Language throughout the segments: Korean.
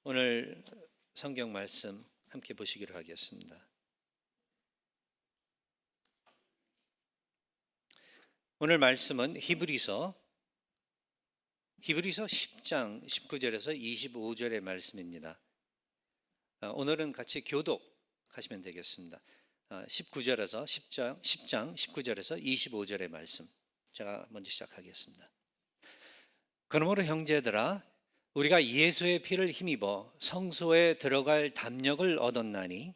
오늘 성경 말씀 함께 보시기로 하겠습니다. 오늘 말씀은 히브리서 10장 19절에서 25절의 말씀입니다. 오늘은 같이 교독하시면 되겠습니다. 19절에서 10장 19절에서 25절의 말씀 제가 먼저 시작하겠습니다. 그러므로 형제들아, 우리가 예수의 피를 힘입어 성소에 들어갈 담력을 얻었나니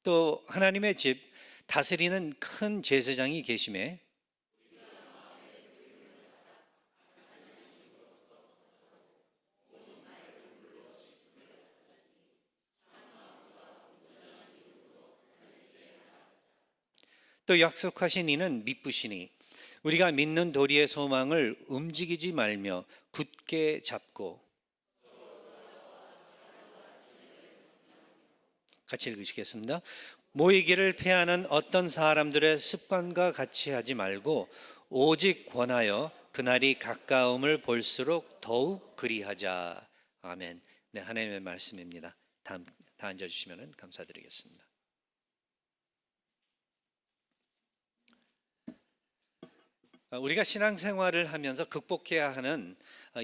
또 하나님의 집 다스리는 큰 제사장이 계심에 또 약속하신 이는 미쁘시니 우리가 믿는 도리의 소망을 움직이지 말며 굳게 잡고, 같이 읽으시겠습니다. 모이기를 패하는 어떤 사람들의 습관과 같이 하지 말고 오직 권하여 그날이 가까움을 볼수록 더욱 그리하자. 아멘. 네, 하나님의 말씀입니다. 다 앉아주시면 감사드리겠습니다. 우리가 신앙생활을 하면서 극복해야 하는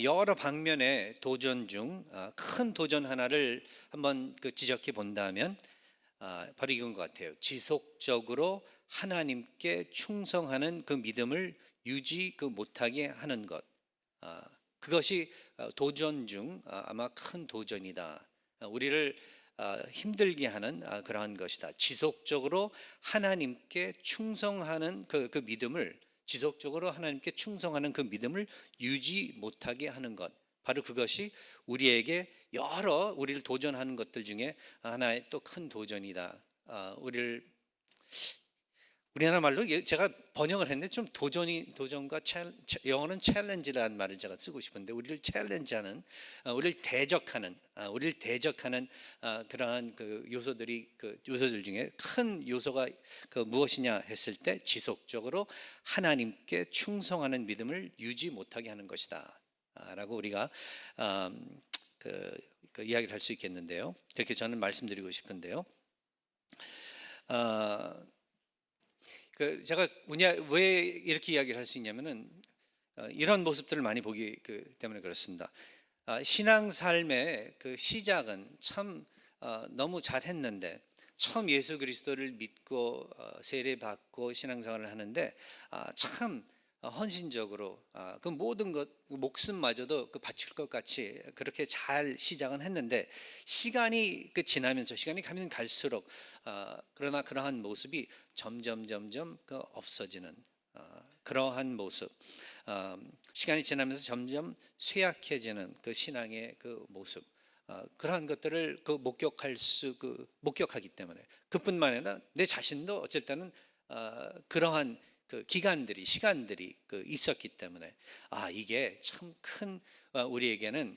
여러 방면의 도전 중 큰 도전 하나를 한번 지적해 본다면 바로 이건 것 같아요. 지속적으로 하나님께 충성하는 그 믿음을 유지 못하게 하는 것, 그것이 도전 중 아마 큰 도전이다. 우리를 힘들게 하는 그러한 것이다. 지속적으로 하나님께 충성하는 그 믿음을, 지속적으로 하나님께 충성하는 그 믿음을 유지 못하게 하는 것, 바로 그것이 우리에게 우리를 도전하는 것들 중에 하나의 또 큰 도전이다. 우리나라 말로 제가 번역을 했는데 좀 도전과 영어는 챌린지라는 말을 제가 쓰고 싶은데, 우리를 챌린지하는, 우리를 대적하는 그러한 요소들 중에 큰 요소가 무엇이냐 했을 때 지속적으로 하나님께 충성하는 믿음을 유지 못하게 하는 것이다 라고 우리가 이야기를 할 수 있겠는데요. 그렇게 저는 말씀드리고 싶은데요. 제가 왜 이렇게 이야기를 할 수 있냐면은 이런 모습들을 많이 보기 때문에 그렇습니다. 신앙 삶의 시작은 참 너무 잘했는데, 처음 예수 그리스도를 믿고 세례받고 신앙생활을 하는데 참 헌신적으로 그 모든 것, 목숨마저도 바칠 것 같이 그렇게 잘 시작은 했는데, 시간이 지나면서, 시간이 가면 갈수록 그러나 그러한 모습이 점점 없어지는 그러한 모습, 시간이 지나면서 점점 쇠약해지는 신앙의 모습, 그러한 것들을 목격하기 때문에, 그뿐만 아니라 내 자신도 어쩔 때는 그러한 시간들이 있었기 때문에 이게 참 큰, 우리에게는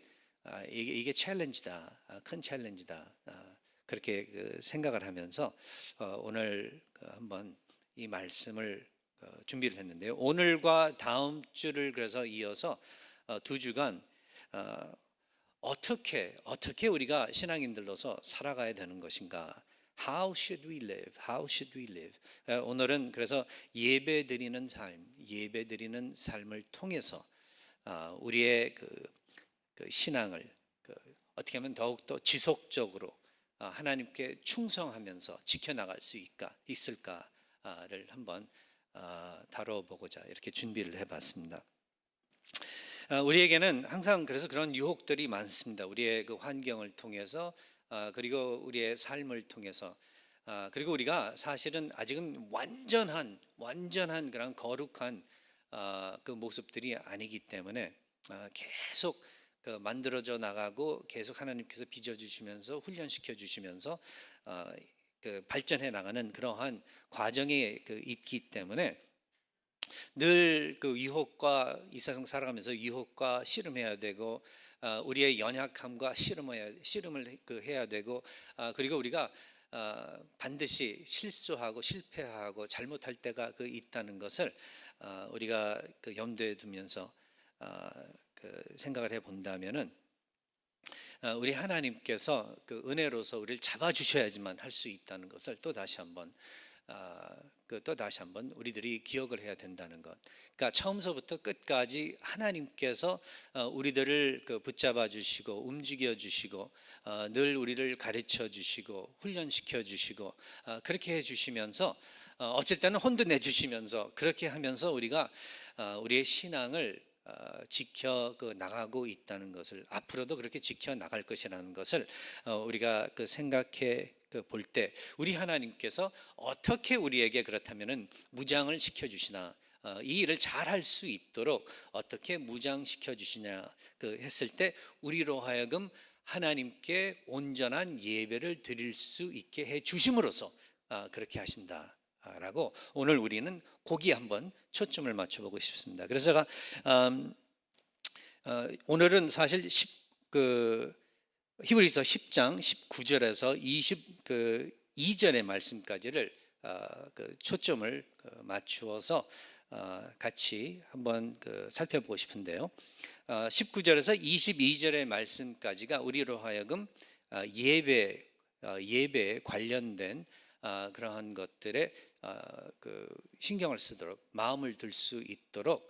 이게 챌린지다, 큰 챌린지다, 그렇게 생각을 하면서 오늘 한번 이 말씀을 준비를 했는데요. 오늘과 다음 주를 그래서 이어서 두 주간 어떻게 우리가 신앙인들로서 살아가야 되는 것인가? How should we live? How should we live? 오늘은 그래서 예배드리는 삶을 통해서 우리의 신앙을 어떻게 하면 더욱더 지속적으로 하나님께 충성하면서 지켜나갈 수 있을까를 한번 다뤄보고자 이렇게 준비를 해봤습니다. 우리에게는 항상 그래서 그런 유혹들이 많습니다. 우리의 환경을 통해서, 그리고 우리의 삶을 통해서, 그리고 우리가 사실은 아직은 완전한 그런 거룩한 모습들이 아니기 때문에 계속 만들어져 나가고, 계속 하나님께서 빚어주시면서 훈련시켜 주시면서 발전해 나가는 그러한 과정에 있기 때문에 늘 유혹과, 이 세상 살아가면서 유혹과 씨름해야 되고, 우리의 연약함과 씨름을 해야 되고, 그리고 우리가 반드시 실수하고 실패하고 잘못할 때가 있다는 것을 우리가 염두에 두면서 생각을 해 본다면은 우리 하나님께서 은혜로서 우리를 잡아 주셔야지만 할 수 있다는 것을 또 다시 한번 우리들이 기억을 해야 된다는 것. 그러니까 처음서부터 끝까지 하나님께서 우리들을 붙잡아 주시고 움직여 주시고 늘 우리를 가르쳐 주시고 훈련시켜 주시고 그렇게 해 주시면서 어쩔 때는 혼도 내 주시면서 그렇게 하면서 우리가 우리의 신앙을 지켜 나가고 있다는 것을, 앞으로도 그렇게 지켜 나갈 것이라는 것을 우리가 생각해 볼 때, 우리 하나님께서 어떻게 우리에게 그렇다면은 무장을 시켜 주시나, 이 일을 잘 할 수 있도록 어떻게 무장시켜 주시냐 했을 때, 우리로 하여금 하나님께 온전한 예배를 드릴 수 있게 해 주심으로써 그렇게 하신다라고 오늘 우리는 거기에 한번 초점을 맞춰보고 싶습니다. 그래서 제가 오늘은 사실 히브리서 10장 19절에서 22절의 말씀까지를 초점을 맞추어서 같이 한번 살펴보고 싶은데요. 19절에서 22절의 말씀까지가 우리로 하여금 예배에 관련된 그러한 것들에 신경을 쓰도록, 마음을 들 수 있도록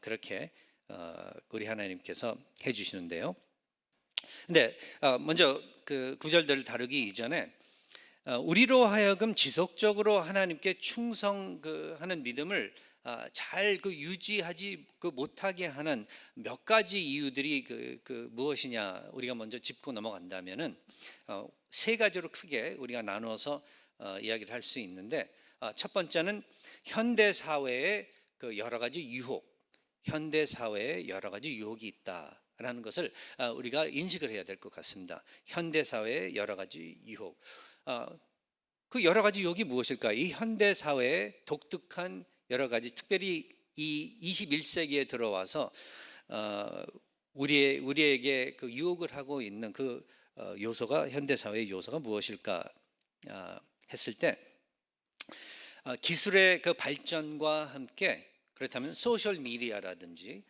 그렇게 우리 하나님께서 해주시는데요. 근데 먼저 구절들을 다루기 이전에 우리로 하여금 지속적으로 하나님께 충성하는 믿음을 잘 유지하지 못하게 하는 몇 가지 이유들이 무엇이냐, 우리가 먼저 짚고 넘어간다면은 세 가지로 크게 우리가 나누어서 이야기를 할 수 있는데, 첫 번째는 현대 사회의 여러 가지 유혹, 현대 사회에 여러 가지 유혹이 있다라는 것을 우리가 인식을 해야 될 것 같습니다. 현대 사회의 여러 가지 유혹, 그 여러 가지 유혹이 무엇일까? 이 현대 사회의 독특한 여러 가지, 특별히 이 21세기에 들어와서 우리에게 유혹을 하고 있는 요소가, 현대 사회의 요소가 무엇일까 했을 때, 기술의 발전과 함께, 그렇다면 소셜 미디어라든지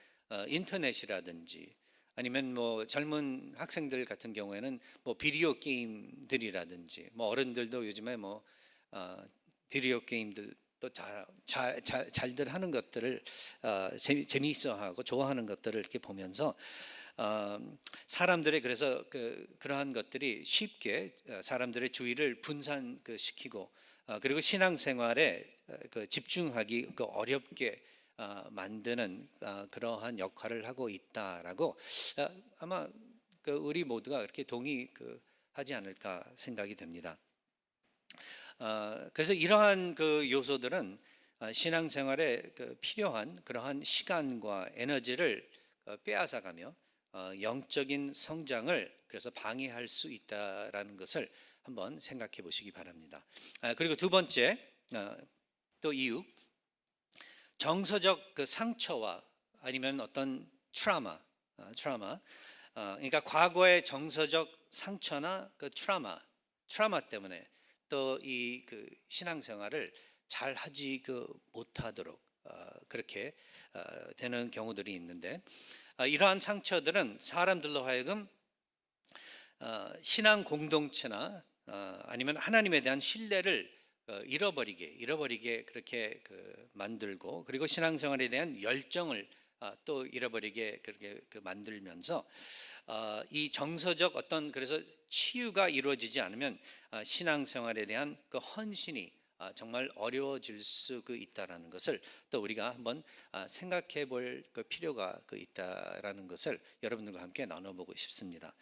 인터넷이라든지, 아니면 젊은 학생들 같은 경우에는 비디오 게임들이라든지, 어른들도 요즘에 비디오 게임들 또 잘들 하는 것들을 재미있어하고 좋아하는 것들을 이렇게 보면서 사람들의, 그래서 그러한 것들이 쉽게 사람들의 주의를 분산시키고 그리고 신앙생활에 집중하기 어렵게 만드는 그러한 역할을 하고 있다라고 아마 우리 모두가 그렇게 동의하지 않을까 생각이 됩니다. 그래서 이러한 요소들은 신앙생활에 필요한 그러한 시간과 에너지를 빼앗아가며 영적인 성장을 그래서 방해할 수 있다라는 것을 한번 생각해 보시기 바랍니다. 그리고 두 번째 또 이유, 정서적 상처와 아니면 어떤 트라우마, 그러니까 과거의 정서적 상처나 트라우마 때문에 또 이 신앙생활을 잘 하지 못하도록 그렇게 되는 경우들이 있는데, 이러한 상처들은 사람들로 하여금 신앙 공동체나 아니면 하나님에 대한 신뢰를 잃어버리게 그렇게 만들고, 그리고 신앙생활에 대한 열정을 또 잃어버리게 그렇게 만들면서 이 정서적 그래서 치유가 이루어지지 않으면 신앙생활에 대한 헌신이 정말 어려워질 수 있다라는 것을 또 우리가 한번 생각해 볼 필요가 있다라는 것을 여러분들과 함께 나눠보고 싶습니다.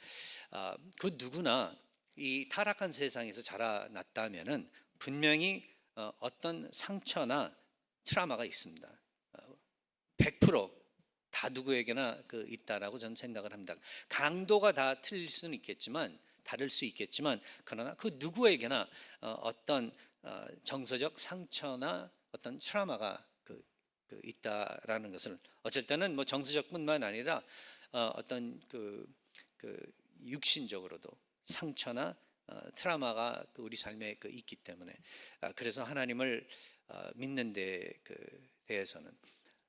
누구나 이 타락한 세상에서 자라났다면은 분명히 어떤 상처나 트라우마가 있습니다. 100%다 누구에게나 있다라고 저는 생각을 합니다. 강도가 다 틀릴 수는 있겠지만, 다를 수 있겠지만, 그러나 누구에게나 어떤 정서적 상처나 어떤 트라우마가 있다라는 것을, 어쩔 때는 정서적뿐만 아니라 어떤 육신적으로도 상처나 트라우마가 우리 삶에 있기 때문에 그래서 하나님을 믿는 데 대해서는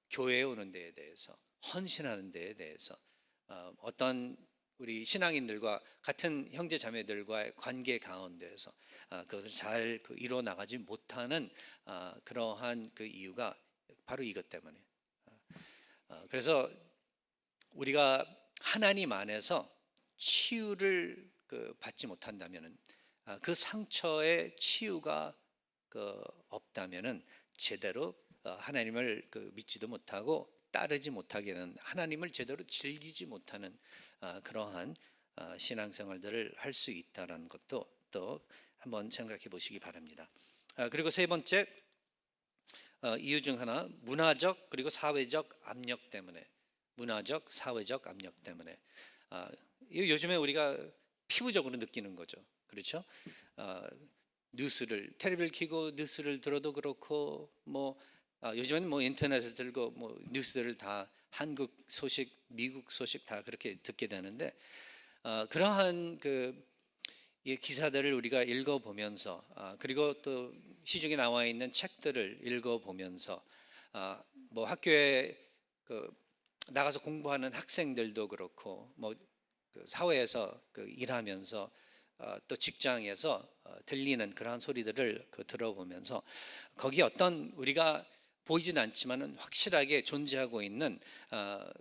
교회에 오는 데에 대해서 헌신하는 데에 대해서 어떤 우리 신앙인들과 같은 형제 자매들과의 관계 가운데에서 그것을 잘 이루어 나가지 못하는 그러한 이유가 바로 이것 때문에 그래서 우리가 하나님 안에서 치유를 받지 못한다면은 그 상처의 치유가 없다면은 제대로 하나님을 믿지도 못하고 따르지 못하게 되는 하나님을 제대로 즐기지 못하는 그러한 신앙생활들을 할 수 있다라는 것도 또 한번 생각해 보시기 바랍니다. 그리고 세 번째 이유 중 하나 문화적 그리고 사회적 압력 때문에 문화적 사회적 압력 때문에 요즘에 우리가 피부적으로 느끼는 거죠. 그렇죠? 뉴스를 텔레비를 켜고 뉴스를 들어도 그렇고 요즘에는 인터넷을 들고 뉴스들을 다 한국 소식, 미국 소식 다 그렇게 듣게 되는데 그러한 이 기사들을 우리가 읽어보면서 그리고 또 시중에 나와 있는 책들을 읽어보면서 학교에 나가서 공부하는 학생들도 그렇고 사회에서 일하면서 또 직장에서 들리는 그러한 소리들을 들어보면서 거기에 어떤 우리가 보이진 않지만은 확실하게 존재하고 있는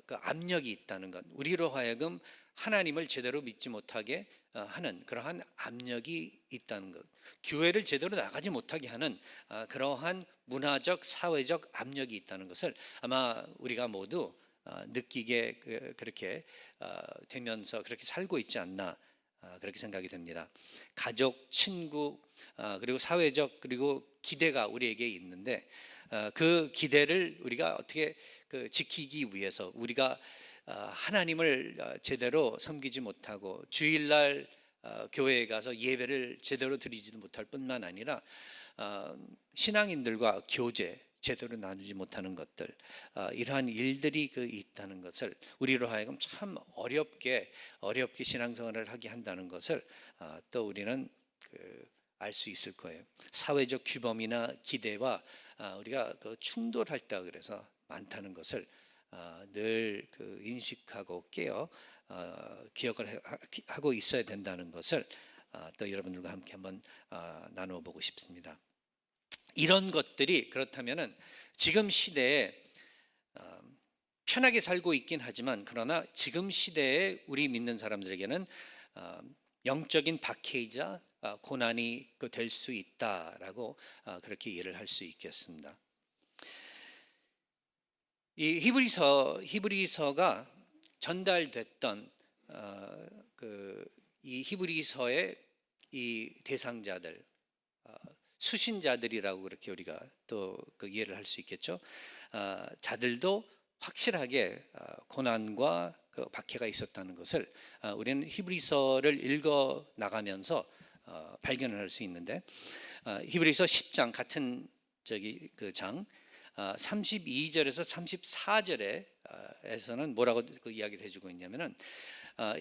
압력이 있다는 것, 우리로 하여금 하나님을 제대로 믿지 못하게 하는 그러한 압력이 있다는 것, 교회를 제대로 나가지 못하게 하는 그러한 문화적 사회적 압력이 있다는 것을 아마 우리가 모두 느끼게 그렇게 되면서 그렇게 살고 있지 않나 그렇게 생각이 됩니다. 가족, 친구 그리고 사회적 그리고 기대가 우리에게 있는데 그 기대를 우리가 어떻게 지키기 위해서 우리가 하나님을 제대로 섬기지 못하고 주일날 교회에 가서 예배를 제대로 드리지도 못할 뿐만 아니라 신앙인들과 교제 제대로 나누지 못하는 것들 이러한 일들이 있다는 것을 우리로 하여금 참 어렵게 신앙생활을 하게 한다는 것을 또 우리는 알 수 있을 거예요. 사회적 규범이나 기대와 우리가 충돌할 때가 그래서 많다는 것을 늘 인식하고 깨어 기억을 하고 있어야 된다는 것을 또 여러분들과 함께 한번 나누어 보고 싶습니다. 이런 것들이 그렇다면은 지금 시대에 편하게 살고 있긴 하지만 그러나 지금 시대에 우리 믿는 사람들에게는 영적인 박해이자 고난이 될 수 있다라고 그렇게 이해를 할 수 있겠습니다. 이 히브리서가 전달됐던 이 히브리서의 이 대상자들 수신자들이라고 그렇게 우리가 또 이해를 할 수 있겠죠. 자들도 확실하게 고난과 박해가 있었다는 것을 우리는 히브리서를 읽어 나가면서 발견을 할 수 있는데 히브리서 10장 같은 장 32절에서 34절에서는 뭐라고 이야기를 해주고 있냐면은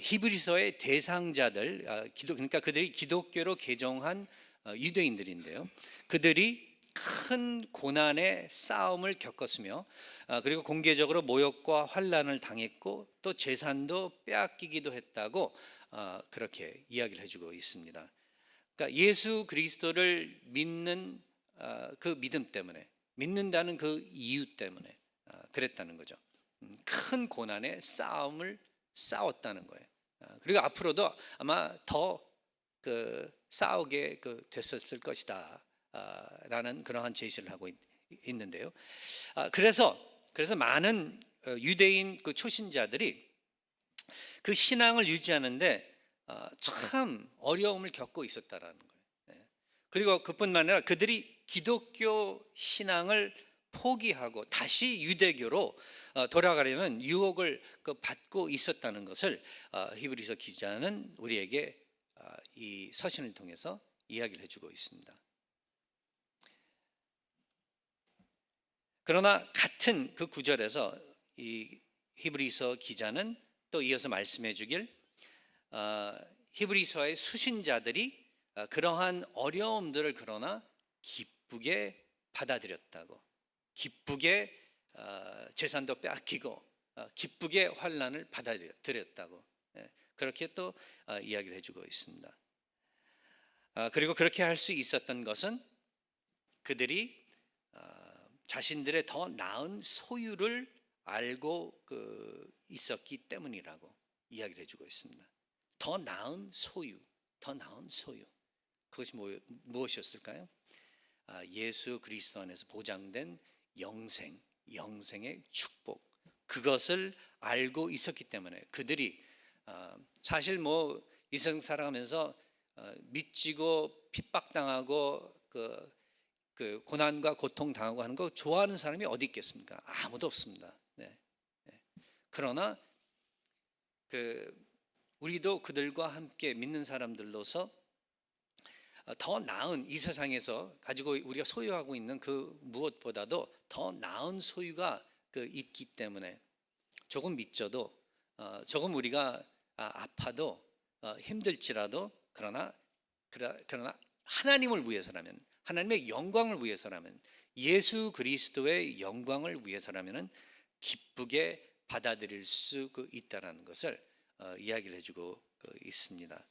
히브리서의 대상자들 그러니까 그들이 기독교로 개종한 유대인들인데요. 그들이 큰 고난의 싸움을 겪었으며 그리고 공개적으로 모욕과 환난을 당했고 또 재산도 빼앗기기도 했다고 그렇게 이야기를 해주고 있습니다. 그러니까 예수 그리스도를 믿는 그 믿음 때문에 믿는다는 그 이유 때문에 그랬다는 거죠. 큰 고난의 싸움을 싸웠다는 거예요. 그리고 앞으로도 아마 더 싸우게 됐었을 것이다 라는 그러한 제시를 하고 있는데요. 그래서 많은 유대인 초신자들이 그 신앙을 유지하는데 참 어려움을 겪고 있었다라는 거예요. 그리고 그뿐만 아니라 그들이 기독교 신앙을 포기하고 다시 유대교로 돌아가려는 유혹을 받고 있었다는 것을 히브리서 기자는 우리에게 이 서신을 통해서 이야기를 해주고 있습니다. 그러나 같은 그 구절에서 이 히브리서 기자는 또 이어서 말씀해 주길 히브리서의 수신자들이 그러한 어려움들을 그러나 기쁘게 받아들였다고, 기쁘게 재산도 빼앗기고 기쁘게 환난을 받아들였다고, 그렇게 또 이야기를 해주고 있습니다. 그리고 그렇게 할 수 있었던 것은 그들이 자신들의 더 나은 소유를 알고 있었기 때문이라고 이야기를 해주고 있습니다. 더 나은 소유, 더 나은 소유. 그것이 무엇이었을까요? 예수 그리스도 안에서 보장된 영생의 축복, 그것을 알고 있었기 때문에 그들이 사실 이 세상 살아가면서 미치고 핍박당하고 그 고난과 고통 당하고 하는 거 좋아하는 사람이 어디 있겠습니까? 아무도 없습니다. 네. 그러나 우리도 그들과 함께 믿는 사람들로서 더 나은 이 세상에서 가지고 우리가 소유하고 있는 그 무엇보다도 더 나은 소유가 있기 때문에 조금 미쳐도 조금 우리가 아파도 힘들지라도 그러나 하나님을 위해서라면, 하나님의 영광을 위해서라면, 예수 그리스도의 영광을 위해서라면 기쁘게 받아들일 수 있다는 것을 이야기를 해주고 있습니다.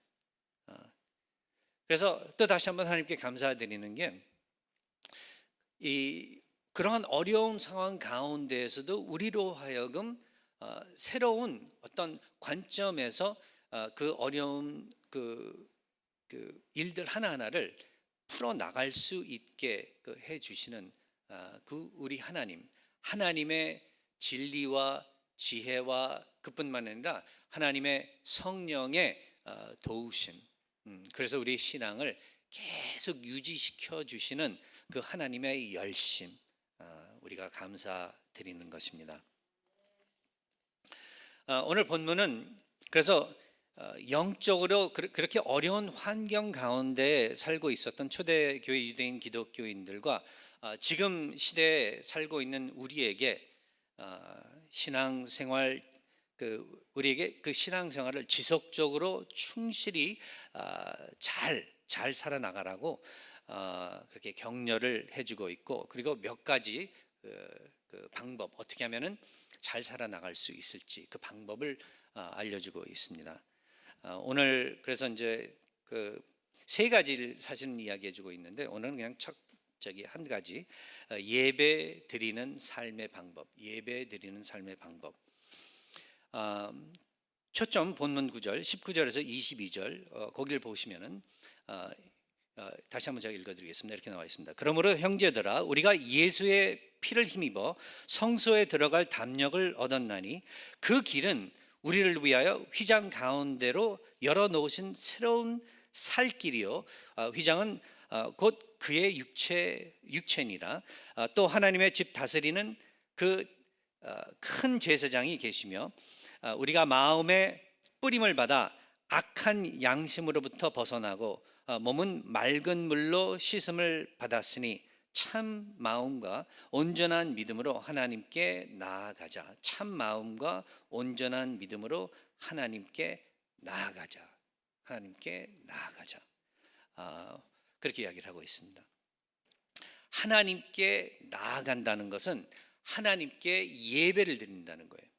그래서 또 다시 한번 하나님께 감사드리는 게, 그러한 어려운 상황 가운데에서도 우리로 하여금 새로운 어떤 관점에서 그 어려운 일들 하나하나를 풀어 나갈 수 있게 해주시는 우리 하나님의 진리와 지혜와 그뿐만 아니라 하나님의 성령의 도우심, 그래서 우리 신앙을 계속 유지시켜 주시는 그 하나님의 열심, 우리가 감사드리는 것입니다. 오늘 본문은 그래서 영적으로 그렇게 어려운 환경 가운데 살고 있었던 초대교회 유대인 기독교인들과 지금 시대에 살고 있는 우리에게 신앙생활, 우리에게 그 신앙생활을 지속적으로 충실히 잘 살아나가라고 그렇게 격려를 해주고 있고, 그리고 몇 가지 그 방법, 어떻게 하면은 잘 살아나갈 수 있을지 그 방법을 알려주고 있습니다. 오늘 그래서 이제 세 가지를 사실은 이야기해주고 있는데, 오늘은 그냥 한 가지, 예배 드리는 삶의 방법, 예배 드리는 삶의 방법. 초점 본문 9절, 19절에서 22절 거기를 보시면은 다시 한번 제가 읽어드리겠습니다. 이렇게 나와 있습니다. 그러므로 형제들아, 우리가 예수의 피를 힘입어 성소에 들어갈 담력을 얻었나니 그 길은 우리를 위하여 휘장 가운데로 열어놓으신 새로운 살 길이요, 휘장은 곧 그의 육체니라. 또 하나님의 집 다스리는 큰 제사장이 계시며 우리가 마음의 뿌림을 받아 악한 양심으로부터 벗어나고 몸은 맑은 물로 씻음을 받았으니 참 마음과 온전한 믿음으로 하나님께 나아가자. 참 마음과 온전한 믿음으로 하나님께 나아가자. 하나님께 나아가자. 그렇게 이야기를 하고 있습니다. 하나님께 나아간다는 것은 하나님께 예배를 드린다는 거예요.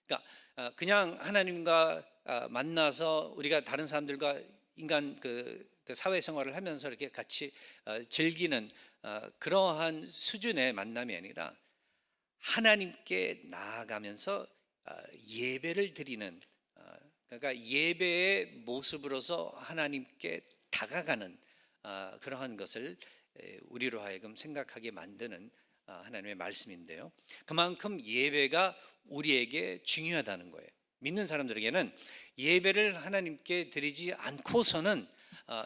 그러니까 그냥 하나님과 만나서 우리가 다른 사람들과 인간 그 사회생활을 하면서 이렇게 같이 즐기는 그러한 수준의 만남이 아니라 하나님께 나아가면서 예배를 드리는, 그러니까 예배의 모습으로서 하나님께 다가가는 그러한 것을 우리로 하여금 생각하게 만드는 하나님의 말씀인데요, 그만큼 예배가 우리에게 중요하다는 거예요. 믿는 사람들에게는 예배를 하나님께 드리지 않고서는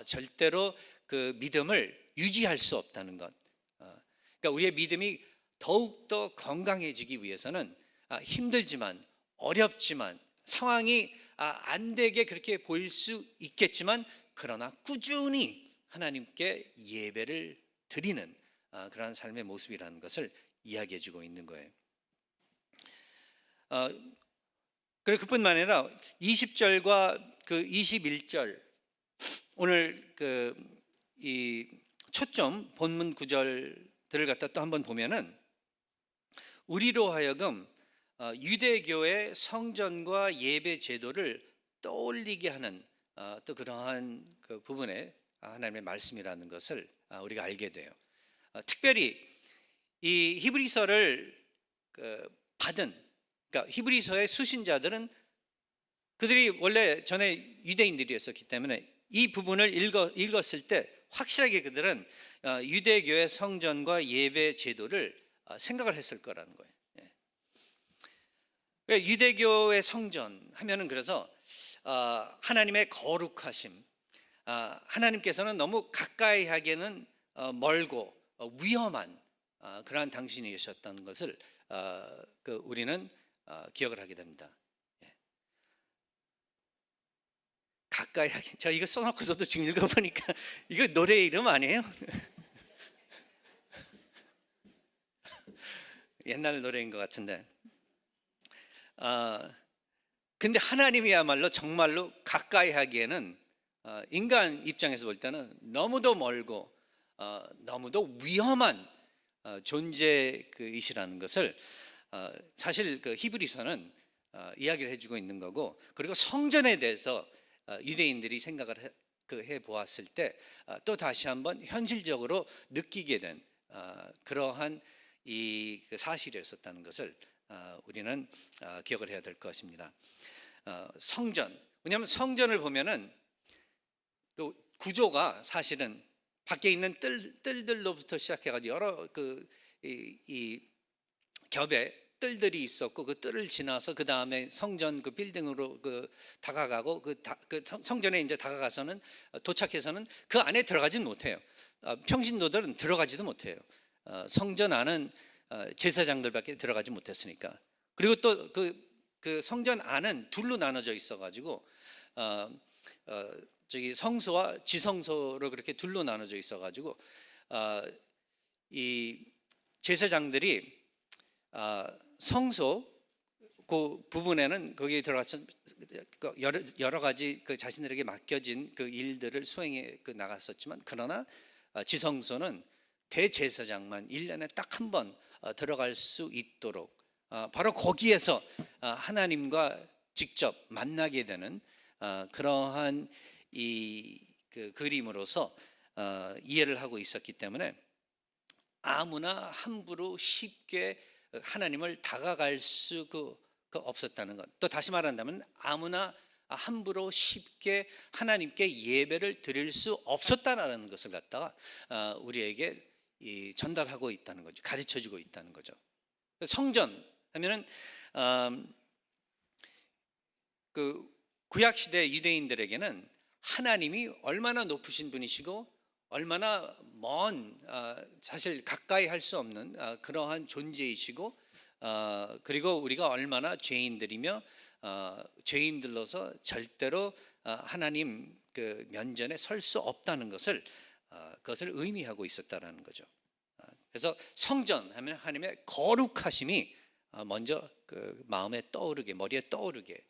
절대로 그 믿음을 유지할 수 없다는 것. 그러니까 우리의 믿음이 더욱더 건강해지기 위해서는 힘들지만, 어렵지만, 상황이 안 되게 그렇게 보일 수 있겠지만, 그러나 꾸준히 하나님께 예배를 드리는 그러한 삶의 모습이라는 것을 이야기해 주고 있는 거예요. 그리고 그뿐만 아니라 20절과 그 21절 오늘 이 초점 본문 구절들을 갖다 또 한번 보면은 우리로 하여금 유대교의 성전과 예배 제도를 떠올리게 하는 또 그러한 그 부분에 하나님의 말씀이라는 것을 우리가 알게 돼요. 특별히 이 히브리서를 받은, 그러니까 히브리서의 수신자들은 그들이 원래 전에 유대인들이었었기 때문에 이 부분을 읽었을 때 확실하게 그들은 유대교의 성전과 예배 제도를 생각을 했을 거라는 거예요. 유대교의 성전 하면은 그래서 하나님의 거룩하심, 하나님께서는 너무 가까이 하기에는 멀고 위험한 그러한 당신이셨다는 것을 우리는 기억을 하게 됩니다. 가까이 하기, 저 이거 써놓고서도 지금 읽어보니까 이거 노래 이름 아니에요? 옛날 노래인 것 같은데, 근데 하나님이야말로 정말로 가까이 하기에는 인간 입장에서 볼 때는 너무도 멀고 너무도 위험한 존재이시라는 것을 사실 히브리서는 이야기를 해주고 있는 거고, 그리고 성전에 대해서 유대인들이 생각을 해 보았을 때 또 다시 한번 현실적으로 느끼게 된 그러한 이 사실이었었다는 것을 우리는 기억을 해야 될 것입니다. 성전, 왜냐하면 성전을 보면은 또 구조가 사실은 밖에 있는 뜰들로부터 시작해가지고 여러 이 겹에 뜰들이 있었고, 그 뜰을 지나서 그 다음에 성전 그 빌딩으로 다가가고 그 성전에 이제 다가가서는 도착해서는 그 안에 들어가지는 못해요. 평신도들은 들어가지도 못해요. 성전 안은 제사장들밖에 들어가지 못했으니까. 그리고 또 그 성전 안은 둘로 나눠져 있어가지고 저기 성소와 지성소로 그렇게 둘로 나눠져 있어가지고 이 제사장들이 성소 그 부분에는 거기에 들어가서 여러 가지 그 자신들에게 맡겨진 그 일들을 수행해 나갔었지만, 그러나 지성소는 대제사장만 1년에 딱 한 번 들어갈 수 있도록 바로 거기에서 하나님과 직접 만나게 되는 그러한 이 그림으로서 이해를 하고 있었기 때문에 아무나 함부로 쉽게 하나님을 다가갈 수 없었다는 것. 또 다시 말한다면 아무나 함부로 쉽게 하나님께 예배를 드릴 수 없었다라는 것을 갖다가 우리에게 전달하고 있다는 거죠. 가르쳐주고 있다는 거죠. 성전 하면은 그 구약 시대 유대인들에게는 하나님이 얼마나 높으신 분이시고 얼마나 먼, 사실 가까이 할 수 없는 그러한 존재이시고, 그리고 우리가 얼마나 죄인들이며 죄인들로서 절대로 하나님 그 면전에 설 수 없다는 것을 그것을 의미하고 있었다라는 거죠. 그래서 성전 하면 하나님의 거룩하심이 먼저 그 마음에 떠오르게, 머리에 떠오르게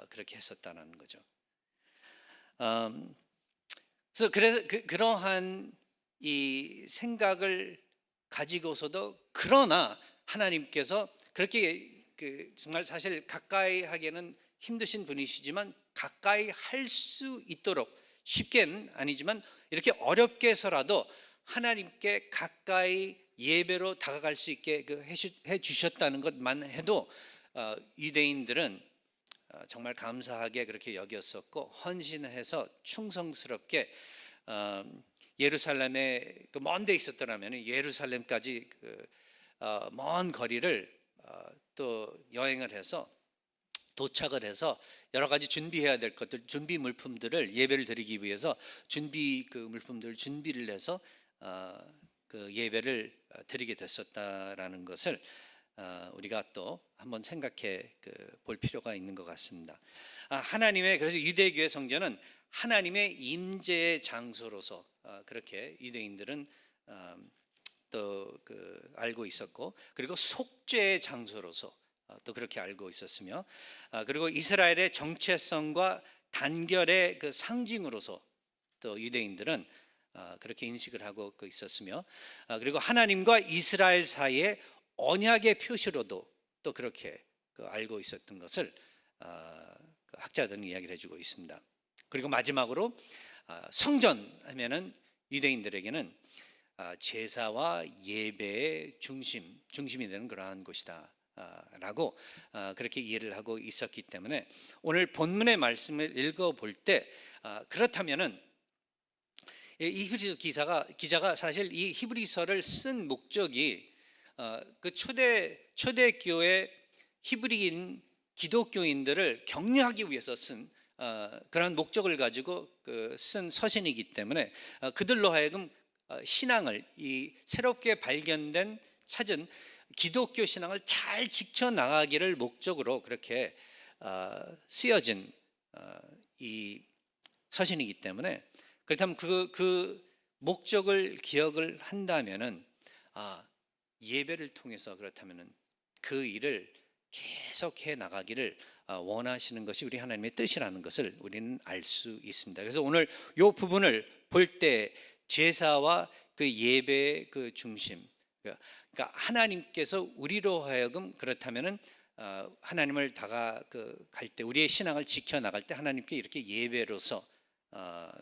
그렇게 했었다는 거죠. 그래서 그러한 이 생각을 가지고서도, 그러나 하나님께서 그렇게 정말 사실 가까이 하기에는 힘드신 분이시지만 가까이 할 수 있도록, 쉽게는 아니지만 이렇게 어렵게 해서라도 하나님께 가까이 예배로 다가갈 수 있게 해 주셨다는 것만 해도 유대인들은 정말 감사하게 그렇게 여겼었고, 헌신해서 충성스럽게 예루살렘에 먼 데 있었더라면 예루살렘까지 먼 거리를 또 여행을 해서 도착을 해서 여러 가지 준비해야 될 것들, 준비 물품들을 예배를 드리기 위해서 준비 물품들을 준비를 해서 그 예배를 드리게 됐었다라는 것을 우리가 또 한번 생각해 볼 필요가 있는 것 같습니다. 하나님의, 그래서 유대교의 성전은 하나님의 임재의 장소로서 그렇게 유대인들은 또 알고 있었고, 그리고 속죄의 장소로서 또 그렇게 알고 있었으며, 그리고 이스라엘의 정체성과 단결의 그 상징으로서 또 유대인들은 그렇게 인식을 하고 있었으며, 그리고 하나님과 이스라엘 사이의 언약의 표시로도 또 그렇게 알고 있었던 것을 학자들은 이야기를 해주고 있습니다. 그리고 마지막으로 성전 하면은 유대인들에게는 제사와 예배의 중심이 되는 그러한 곳이다 라고 그렇게 이해를 하고 있었기 때문에 오늘 본문의 말씀을 읽어볼 때 그렇다면은 이 히브리서 기자가 사실 이 히브리서를 쓴 목적이 그 초대교회 히브리인 기독교인들을 격려하기 위해서 쓴 그런 목적을 가지고 쓴 서신이기 때문에 그들로 하여금 신앙을 이 새롭게 찾은 기독교 신앙을 잘 지켜나가기를 목적으로 그렇게 쓰여진 이 서신이기 때문에, 그렇다면 그 목적을 기억을 한다면은 예배를 통해서 그렇다면은 그 일을 계속해 나가기를 원하시는 것이 우리 하나님의 뜻이라는 것을 우리는 알 수 있습니다. 그래서 오늘 이 부분을 볼 때 제사와 그 예배의 그 중심, 그러니까 하나님께서 우리로 하여금 그렇다면은 하나님을 갈 때, 우리의 신앙을 지켜 나갈 때 하나님께 이렇게 예배로서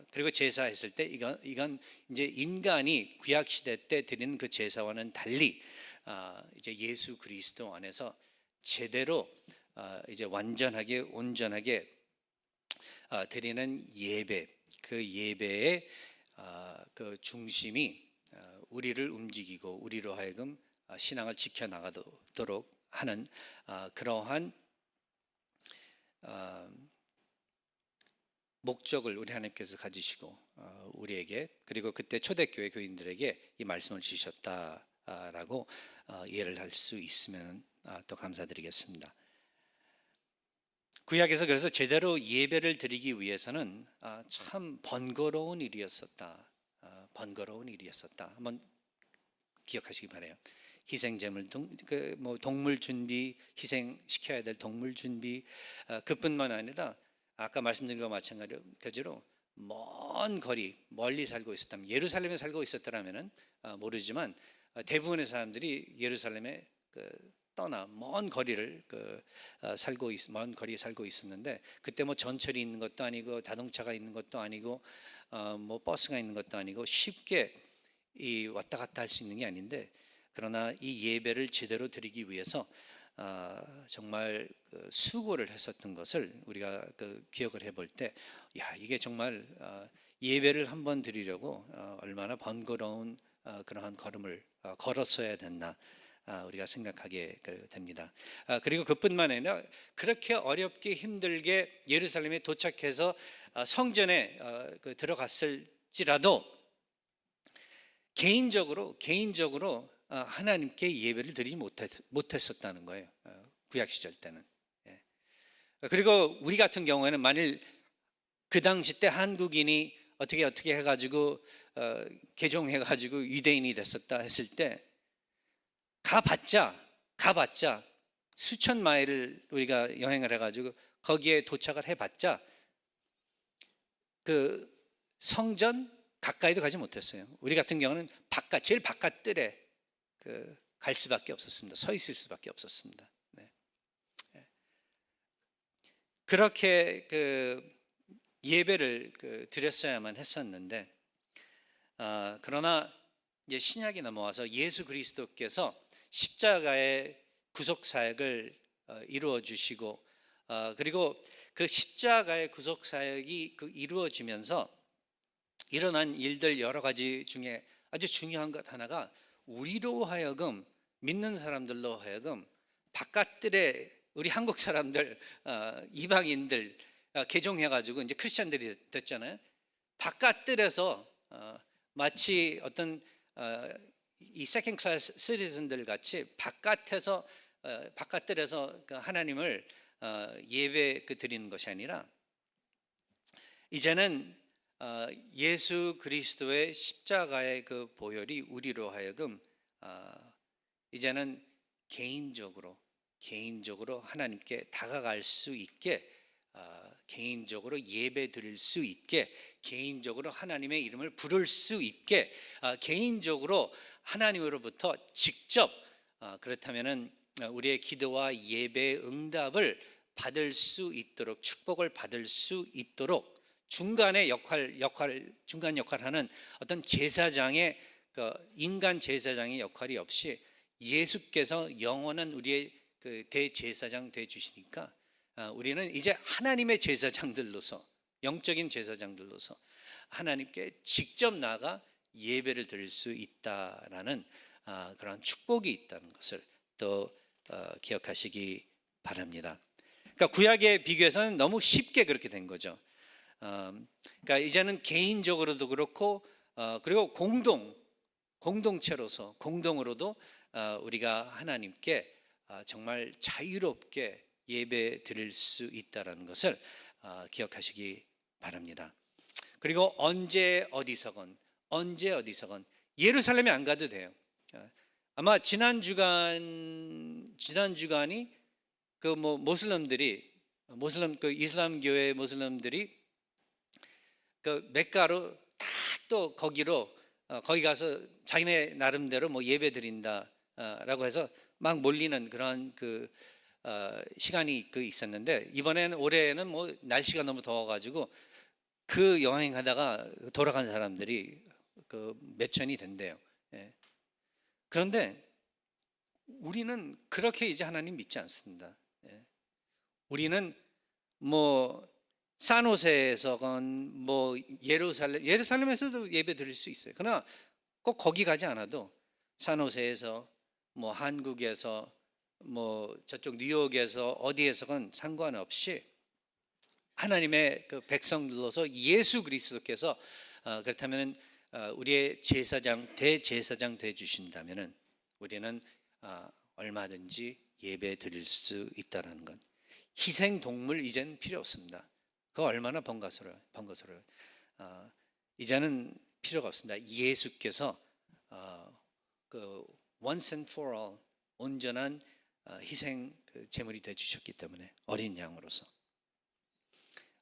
그리고 제사했을 때 이건 이제 인간이 구약 시대 때 드리는 그 제사와는 달리 이제 예수 그리스도 안에서 제대로 이제 완전하게 온전하게 드리는 예배, 그 예배의 그 중심이 우리를 움직이고 우리로 하여금 신앙을 지켜나가도록 하는 그러한 목적을 우리 하나님께서 가지시고 우리에게, 그리고 그때 초대교회 교인들에게 이 말씀을 주셨다라고 이해를 할 수 있으면 또 감사드리겠습니다. 구약에서 그래서 제대로 예배를 드리기 위해서는 참 번거로운 일이었었다. 번거로운 일이었었다. 한번 기억하시기 바라요. 희생제물, 동물 준비, 희생시켜야 될 동물 준비, 그뿐만 아니라 아까 말씀드린 것과 마찬가지로 먼 거리, 멀리 살고 있었다면, 예루살렘에 살고 있었더라면은 모르지만 대부분의 사람들이 예루살렘에 떠나 먼 거리를 먼 거리에 살고 있었는데, 그때 뭐 전철이 있는 것도 아니고 자동차가 있는 것도 아니고 뭐 버스가 있는 것도 아니고 쉽게 이 왔다 갔다 할 수 있는 게 아닌데, 그러나 이 예배를 제대로 드리기 위해서 정말 수고를 했었던 것을 우리가 기억을 해볼 때, 이게 정말 예배를 한번 드리려고 얼마나 번거로운 그러한 걸음을 걸었어야 됐나 우리가 생각하게 됩니다. 그리고 그뿐만 아니라 그렇게 어렵게 힘들게 예루살렘에 도착해서 성전에 들어갔을지라도 개인적으로 하나님께 예배를 드리지 못했었다는 거예요. 구약 시절 때는. 그리고 우리 같은 경우에는 만일 그 당시 때 한국인이 어떻게 해가지고 개종해가지고 유대인이 됐었다 했을 때 가봤자 수천 마일을 우리가 여행을 해가지고 거기에 도착을 해봤자 그 성전 가까이도 가지 못했어요. 우리 같은 경우는 제일 바깥들에 갈 수밖에 없었습니다. 서 있을 수밖에 없었습니다. 네. 그렇게 예배를 드렸어야만 했었는데, 그러나 이제 신약이 넘어와서 예수 그리스도께서 십자가의 구속 사역을 이루어 주시고, 그리고 그 십자가의 구속 사역이 이루어지면서 일어난 일들 여러 가지 중에 아주 중요한 것 하나가, 우리로 하여금, 믿는 사람들로 하여금 바깥들에, 우리 한국 사람들, 이방인들 개종해가지고 이제 크리스천들이 됐잖아요. 바깥들에서 마치 어떤 이 세컨드 클래스 시티즌들 같이 바깥들에서 하나님을 예배 드리는 것이 아니라, 이제는 예수 그리스도의 십자가의 그 보혈이 우리로 하여금 이제는 개인적으로 하나님께 다가갈 수 있게 개인적으로 예배 드릴 수 있게, 개인적으로 하나님의 이름을 부를 수 있게, 개인적으로 하나님으로부터 직접 그렇다면은 우리의 기도와 예배의 응답을 받을 수 있도록, 축복을 받을 수 있도록 중간 역할하는 어떤 제사장의 인간 제사장의 역할이 없이 예수께서 영원한 우리의 그 대제사장 돼 주시니까 우리는 이제 하나님의 제사장들로서, 영적인 제사장들로서 하나님께 직접 나가 예배를 드릴 수 있다라는 그런 축복이 있다는 것을 또 기억하시기 바랍니다. 그러니까 구약에 비교해서는 너무 쉽게 그렇게 된 거죠. 그러니까 이제는 개인적으로도 그렇고 그리고 공동체로서 공동으로도 우리가 하나님께 정말 자유롭게 예배 드릴 수 있다라는 것을 기억하시기 바랍니다. 그리고 언제 어디서건 예루살렘에 안 가도 돼요. 아마 지난 주간이 그 모슬렘들이 그 이슬람교의 모슬렘들이 그 메카로 딱 또 거기 가서 자기네 나름대로 예배 드린다라고 해서 막 몰리는 그런 그 시간이 있었는데, 올해는 날씨가 너무 더워가지고 그 여행 하다가 돌아간 사람들이 몇 천이 된대요. 그런데 우리는 그렇게 이제 하나님 믿지 않습니다. 우리는 산호세에서건 예루살렘에서도 예배 드릴 수 있어요. 그러나 꼭 거기 가지 않아도 산호세에서 한국에서 저쪽 뉴욕에서 어디에서건 상관없이 하나님의 그 백성들로서 예수 그리스도께서 그렇다면 우리의 대제사장 돼 주신다면은 우리는 얼마든지 예배 드릴 수 있다라는 것. 희생 동물 이제는 필요 없습니다. 그거 얼마나 번거스러워요. 이제는 필요가 없습니다. 예수께서 그 once and for all 온전한 희생 제물이 되어 주셨기 때문에, 어린 양으로서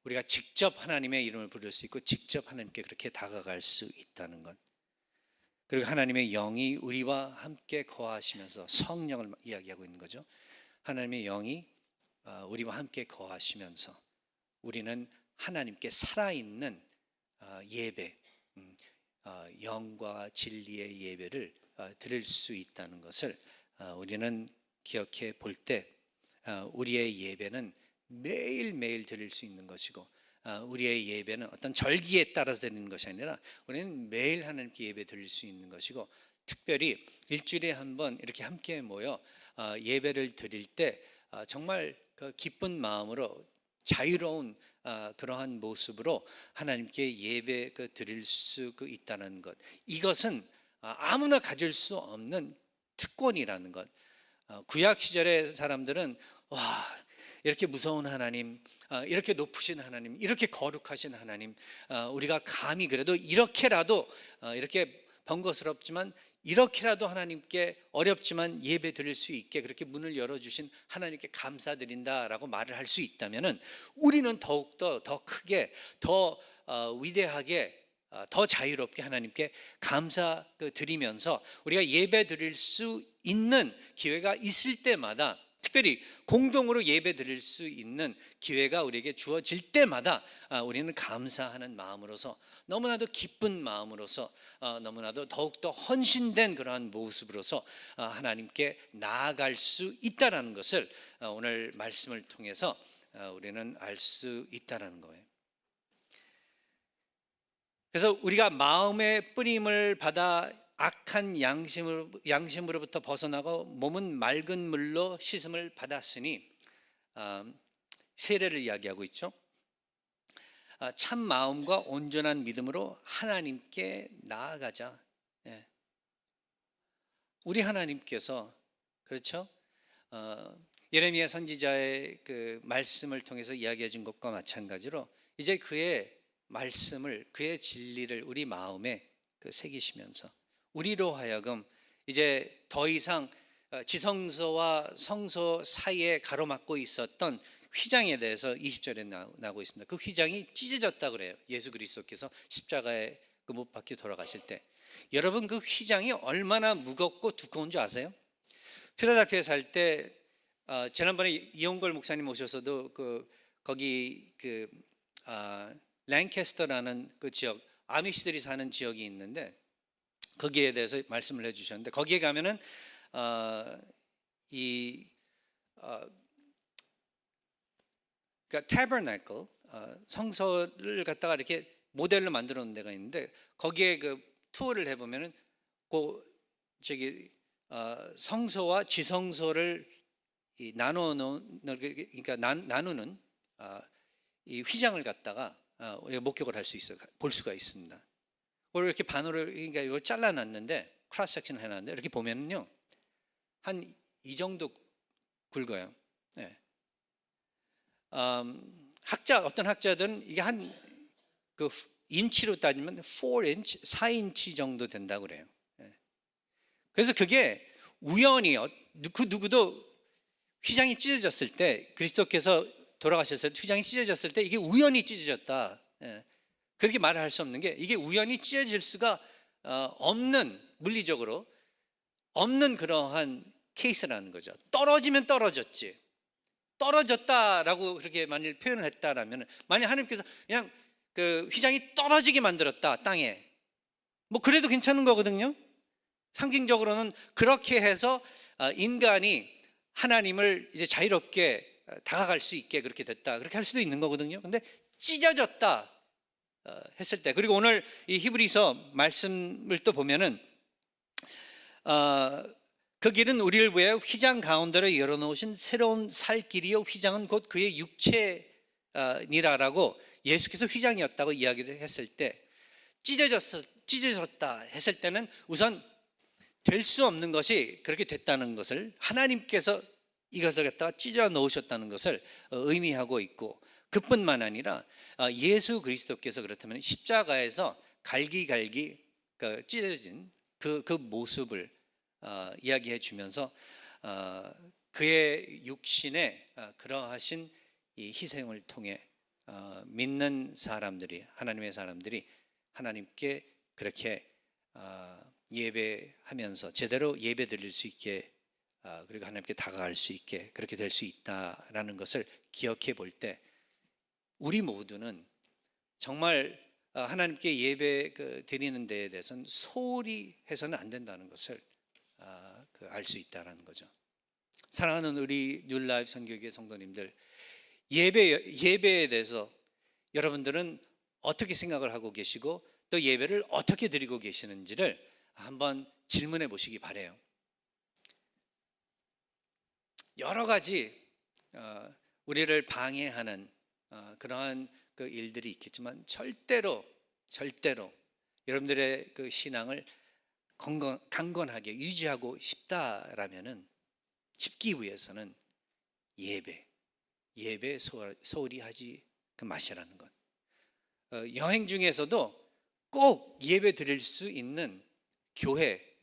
우리가 직접 하나님의 이름을 부를 수 있고 직접 하나님께 그렇게 다가갈 수 있다는 것. 그리고 하나님의 영이 우리와 함께 거하시면서, 성령을 이야기하고 있는 거죠. 하나님의 영이 우리와 함께 거하시면서 우리는 하나님께 살아있는 예배, 영과 진리의 예배를 드릴 수 있다는 것을 우리는 기억해 볼 때, 우리의 예배는 매일매일 드릴 수 있는 것이고, 우리의 예배는 어떤 절기에 따라서 드리는 것이 아니라 우리는 매일 하나님께 예배 드릴 수 있는 것이고, 특별히 일주일에 한 번 이렇게 함께 모여 예배를 드릴 때 정말 그 기쁜 마음으로 자유로운 그러한 모습으로 하나님께 예배 드릴 수 있다는 것, 이것은 아무나 가질 수 없는 특권이라는 것. 구약 시절의 사람들은 이렇게 무서운 하나님, 이렇게 높으신 하나님, 이렇게 거룩하신 하나님, 우리가 감히 그래도 이렇게라도 이렇게 번거스럽지만 이렇게라도 하나님께 어렵지만 예배 드릴 수 있게 그렇게 문을 열어주신 하나님께 감사드린다라고 말을 할 수 있다면, 우리는 더욱더 더 크게, 더 위대하게, 더 자유롭게 하나님께 감사 드리면서 우리가 예배 드릴 수 있는 기회가 있을 때마다, 특별히 공동으로 예배 드릴 수 있는 기회가 우리에게 주어질 때마다 우리는 감사하는 마음으로서, 너무나도 기쁜 마음으로서, 너무나도 더욱더 헌신된 그러한 모습으로서 하나님께 나아갈 수 있다라는 것을 오늘 말씀을 통해서 우리는 알 수 있다라는 거예요. 그래서 우리가 마음의 뿌림을 받아 악한 양심으로부터 벗어나고 몸은 맑은 물로 씻음을 받았으니, 세례를 이야기하고 있죠. 참 마음과 온전한 믿음으로 하나님께 나아가자. 우리 하나님께서, 그렇죠? 예레미야 선지자의 그 말씀을 통해서 이야기해 준 것과 마찬가지로 이제 그의 말씀을, 그의 진리를 우리 마음에 새기시면서 우리로 하여금 이제 더 이상 지성소와 성소 사이에 가로막고 있었던 휘장에 대해서 20절에 나오고 있습니다. 그 휘장이 찢어졌다 그래요. 예수 그리스도께서 십자가에 못 박혀 돌아가실 때. 여러분, 그 휘장이 얼마나 무겁고 두꺼운 줄 아세요? 필라델피아에 살 때 지난번에 이용걸 목사님 오셔서도 거기 랭캐스터라는 그 지역, 아미시들이 사는 지역이 있는데 거기에 대해서 말씀을 해주셨는데, 거기에 가면은 그러니까 tabernacle, 성소를 갖다가 이렇게 모델로 만들어 놓은 데가 있는데, 거기에 그 투어를 해보면은 성소와 지성소를 그러니까 나누는 이 휘장을 갖다가 우리가 목격을 할 수 있어, 볼 수가 있습니다. 이렇게 반으로, 그러니까 이걸 잘라놨는데, 크로스 섹션을 해놨는데, 이렇게 보면은요 한 이 정도 굵어요. 네. 어떤 학자들은 이게 한 그 인치로 따지면 4인치, 4인치 정도 된다고 그래요. 네. 그래서 그게 우연히 그 누구도 휘장이 찢어졌을 때, 그리스도께서 돌아가셨을 때 휘장이 찢어졌을 때 이게 우연히 찢어졌다, 예, 그렇게 말을 할 수 없는 게, 이게 우연히 찢어질 수가 없는, 물리적으로 없는 그러한 케이스라는 거죠. 떨어지면 떨어졌지, 떨어졌다라고 그렇게 만일 표현을 했다라면, 만약 하나님께서 그냥 그 휘장이 떨어지게 만들었다 땅에, 뭐 그래도 괜찮은 거거든요. 상징적으로는 그렇게 해서 인간이 하나님을 이제 자유롭게 다가갈 수 있게 그렇게 됐다, 그렇게 할 수도 있는 거거든요. 근데 찢어졌다 했을 때, 그리고 오늘 이 히브리서 말씀을 또 보면은 그 길은 우리를 위해 휘장 가운데로 열어놓으신 새로운 살 길이요, 휘장은 곧 그의 육체니라라고 예수께서 휘장이었다고 이야기를 했을 때, 찢어졌다 했을 때는 우선 될 수 없는 것이 그렇게 됐다는 것을, 하나님께서 이것을 갖다가 찢어 놓으셨다는 것을 의미하고 있고, 그뿐만 아니라 예수 그리스도께서 그렇다면 십자가에서 갈기갈기 찢어진 그 모습을 이야기해 주면서 그의 육신의 그러하신 이 희생을 통해 믿는 사람들이, 하나님의 사람들이 하나님께 그렇게 예배하면서 제대로 예배 드릴 수 있게, 그리고 하나님께 다가갈 수 있게 그렇게 될 수 있다라는 것을 기억해 볼 때, 우리 모두는 정말 하나님께 예배 드리는 데에 대해서는 소홀히 해서는 안 된다는 것을 알 수 있다라는 거죠. 사랑하는 우리 뉴라이프 선교회 성도님들, 예배에 대해서 여러분들은 어떻게 생각을 하고 계시고, 또 예배를 어떻게 드리고 계시는지를 한번 질문해 보시기 바래요. 여러 가지 우리를 방해하는 그러한 그 일들이 있겠지만, 절대로 여러분들의 그 신앙을 강건하게 유지하고 싶기 위해서는 예배 소홀히 하지 마시라는 것. 여행 중에서도 꼭 예배 드릴 수 있는 교회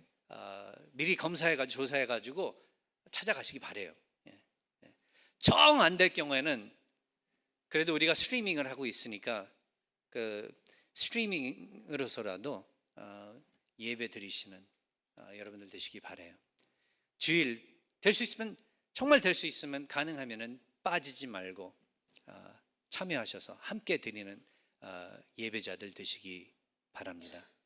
미리 검사해가지고 조사해가지고 찾아가시기 바래요. 정 안 될 경우에는 그래도 우리가 스트리밍을 하고 있으니까 그 스트리밍으로서라도 예배 드리시는 여러분들 되시기 바래요. 주일 될 수 있으면, 정말 될 수 있으면 가능하면은 빠지지 말고 참여하셔서 함께 드리는 예배자들 되시기 바랍니다.